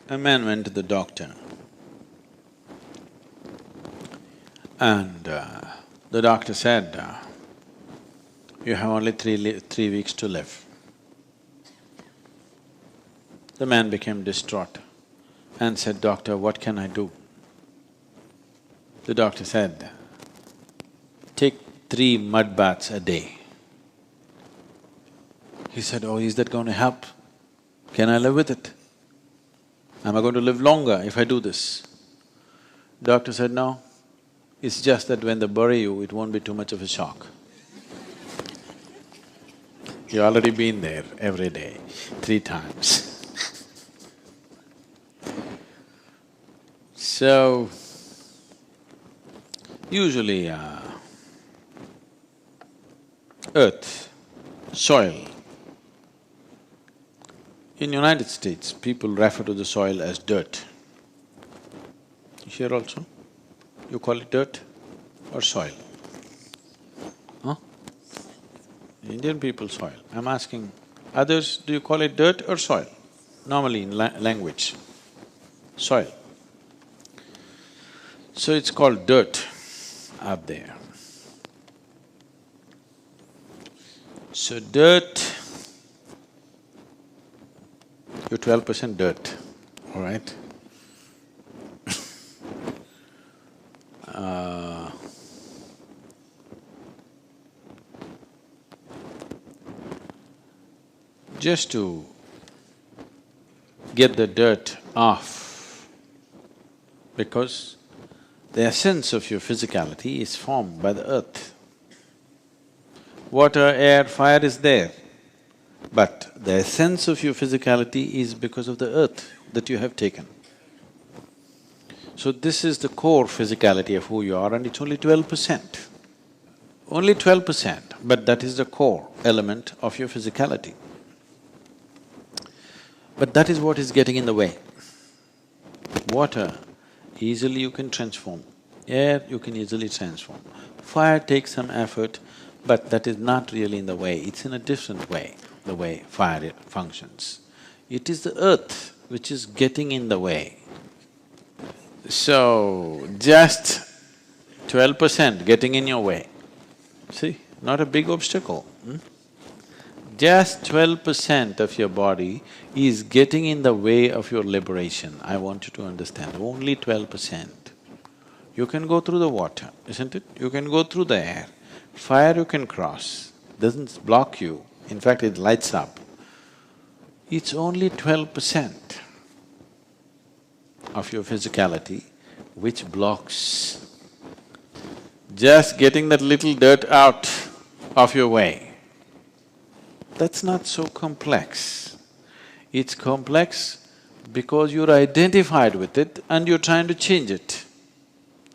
A man went to the doctor and the doctor said, you have only 3 weeks to live. The man became distraught and said, Doctor, what can I do? The doctor said, take 3 mud baths a day. He said, oh, is that going to help? Can I live with it? Am I going to live longer if I do this? Doctor said, no, it's just that when they bury you, it won't be too much of a shock. You've already been there every day, 3 times. So, usually earth, soil. In United States, people refer to the soil as dirt. Here also, you call it dirt or soil? Huh? Indian people soil. I'm asking others, do you call it dirt or soil? Normally in language, soil. So it's called dirt up there. So dirt, you're 12% dirt, all right? Just to get the dirt off, because the essence of your physicality is formed by the earth. Water, air, fire is there, but the essence of your physicality is because of the earth that you have taken. So this is the core physicality of who you are and it's only 12%. Only 12%, but that is the core element of your physicality. But that is what is getting in the way. Water, easily you can transform. Air, you can easily transform. Fire takes some effort, but that is not really in the way, it's in a different way, the way fire functions. It is the earth which is getting in the way. So, just 12% getting in your way. See, not a big obstacle. Just 12% of your body is getting in the way of your liberation. I want you to understand, only 12%. You can go through the water, isn't it? You can go through the air. Fire you can cross, doesn't block you, in fact it lights up. It's only 12% of your physicality which blocks. Just getting that little dirt out of your way, that's not so complex. It's complex because you're identified with it and you're trying to change it.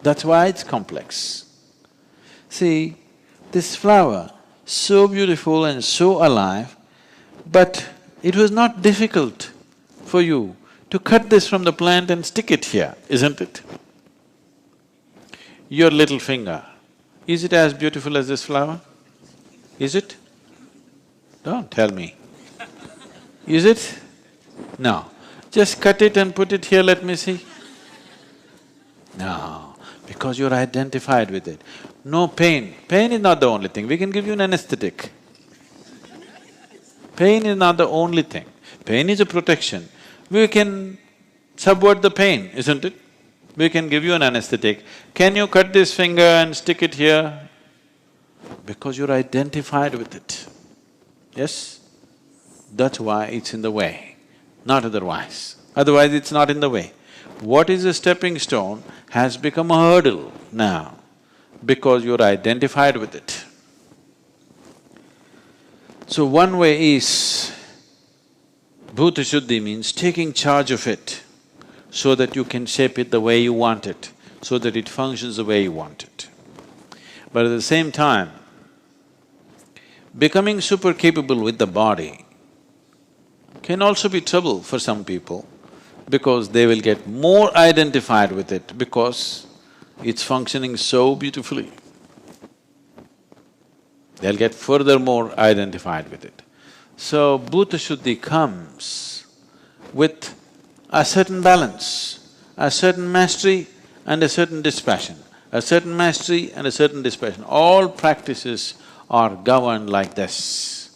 That's why it's complex. See, this flower, so beautiful and so alive, but it was not difficult for you to cut this from the plant and stick it here, isn't it? Your little finger, is it as beautiful as this flower? Is it? Don't tell me. Is it? No. Just cut it and put it here, let me see. No, because you're identified with it. No pain. Pain is not the only thing, we can give you an anesthetic. Pain is not the only thing. Pain is a protection. We can subvert the pain, isn't it? We can give you an anesthetic. Can you cut this finger and stick it here? Because you're identified with it. Yes? That's why it's in the way, not otherwise. Otherwise it's not in the way. What is a stepping stone has become a hurdle now because you're identified with it. So one way is, Bhuta Shuddhi means taking charge of it so that you can shape it the way you want it, so that it functions the way you want it. But at the same time, becoming super capable with the body can also be trouble for some people because they will get more identified with it because it's functioning so beautifully. They'll get furthermore identified with it. So, Bhuta Shuddhi comes with a certain balance, a certain mastery and a certain dispassion, a certain mastery and a certain dispassion. All practices are governed like this.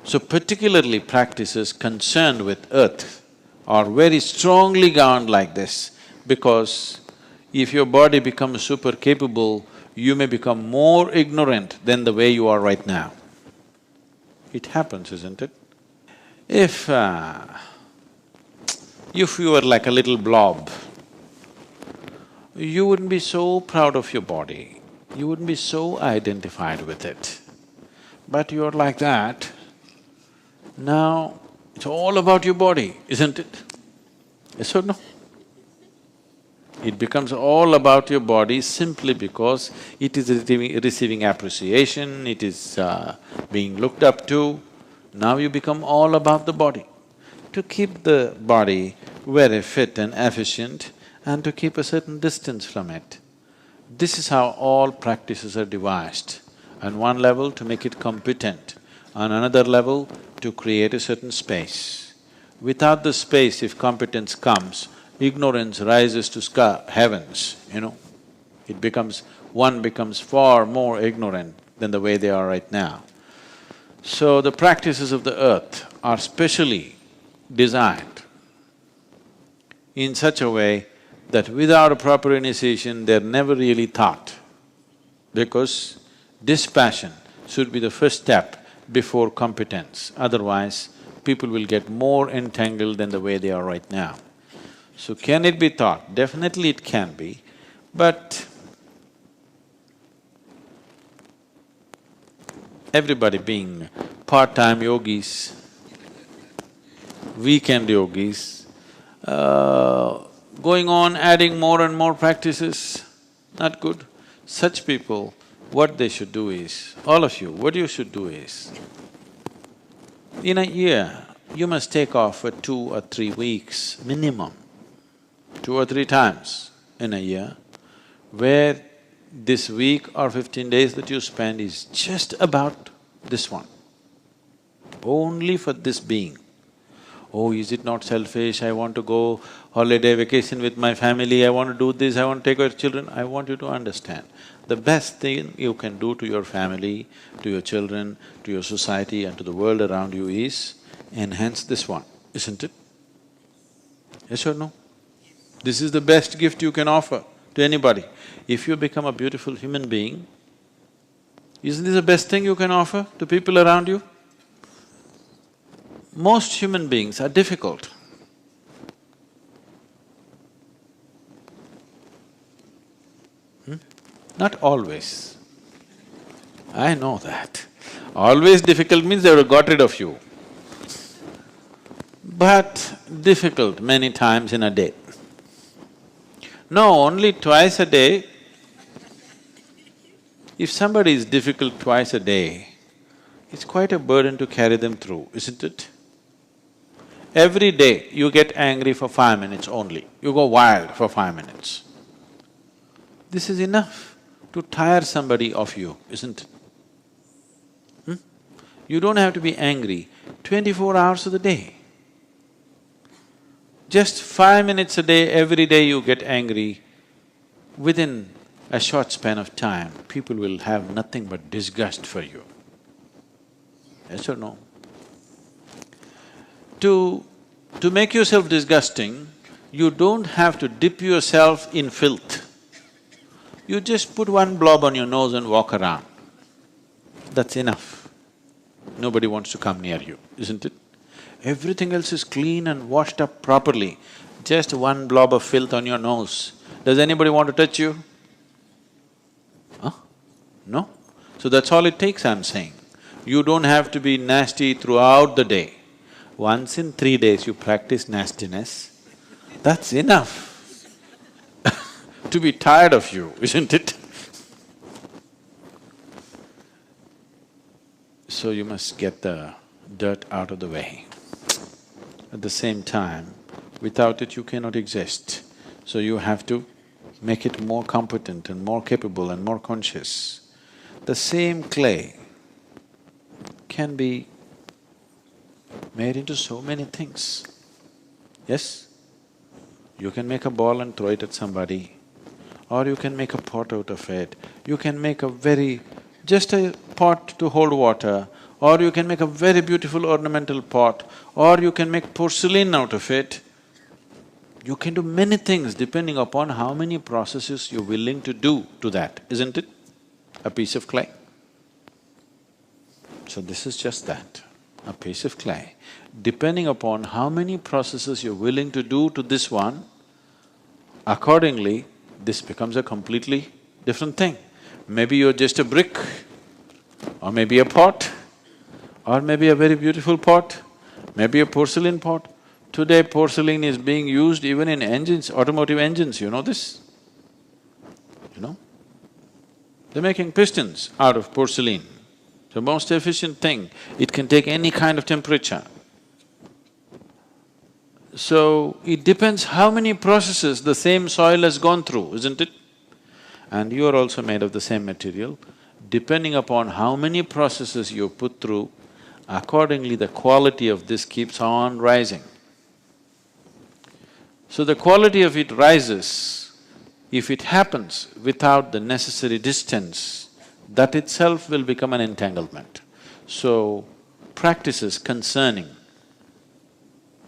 So particularly practices concerned with earth are very strongly governed like this, because if your body becomes super capable, you may become more ignorant than the way you are right now. It happens, isn't it? If you were like a little blob, you wouldn't be so proud of your body, you wouldn't be so identified with it. But you're like that, now it's all about your body, isn't it? Yes or no? It becomes all about your body simply because it is receiving appreciation, it is being looked up to. Now you become all about the body. To keep the body very fit and efficient and to keep a certain distance from it. This is how all practices are devised. On one level to make it competent, on another level to create a certain space. Without the space, if competence comes, ignorance rises to heavens, It becomes… one becomes far more ignorant than the way they are right now. So the practices of the earth are specially designed in such a way that without a proper initiation, they're never really taught, because dispassion should be the first step before competence. Otherwise, people will get more entangled than the way they are right now. So can it be taught? Definitely it can be, but everybody being part-time yogis, weekend yogis, going on adding more and more practices, not good. Such people, what they should do is, all of you, what you should do is, in a year, you must take off for 2 or 3 weeks minimum, 2 or 3 times in a year, where this week or 15 days that you spend is just about this one, only for this being. Oh, is it not selfish? I want to go holiday vacation with my family, I want to do this, I want to take care of children. I want you to understand, the best thing you can do to your family, to your children, to your society and to the world around you is enhance this one, isn't it? Yes or no? This is the best gift you can offer to anybody. If you become a beautiful human being, isn't this the best thing you can offer to people around you? Most human beings are difficult. Not always. I know that. Always difficult means they would have got rid of you. But difficult many times in a day. No, only twice a day. If somebody is difficult twice a day, it's quite a burden to carry them through, isn't it? Every day you get angry for 5 minutes only, you go wild for 5 minutes. This is enough to tire somebody of you, isn't it? You don't have to be angry 24 hours of the day. Just 5 minutes a day, every day you get angry, within a short span of time, people will have nothing but disgust for you. Yes or no? To make yourself disgusting, you don't have to dip yourself in filth. You just put one blob on your nose and walk around. That's enough. Nobody wants to come near you, isn't it? Everything else is clean and washed up properly. Just one blob of filth on your nose. Does anybody want to touch you? Huh? No? So that's all it takes, I'm saying. You don't have to be nasty throughout the day. Once in 3 days you practice nastiness, that's enough to be tired of you, isn't it? So you must get the dirt out of the way. At the same time, without it you cannot exist. So you have to make it more competent and more capable and more conscious. The same clay can be made into so many things. Yes? You can make a ball and throw it at somebody, or you can make a pot out of it. You can make just a pot to hold water, or you can make a very beautiful ornamental pot, or you can make porcelain out of it. You can do many things depending upon how many processes you're willing to do to that, isn't it? A piece of clay. So this is just that, a piece of clay. Depending upon how many processes you're willing to do to this one, accordingly, this becomes a completely different thing. Maybe you're just a brick, or maybe a pot, or maybe a very beautiful pot, maybe a porcelain pot. Today porcelain is being used even in engines, automotive engines, you know this? You know? They're making pistons out of porcelain. The most efficient thing, it can take any kind of temperature. So, it depends how many processes the same soil has gone through, isn't it? And you are also made of the same material. Depending upon how many processes you put through, accordingly the quality of this keeps on rising. So the quality of it rises if it happens without the necessary distance. That itself will become an entanglement. So, practices concerning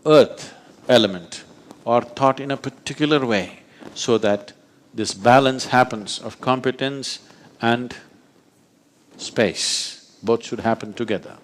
earth element are taught in a particular way so that this balance happens of competence and space, both should happen together.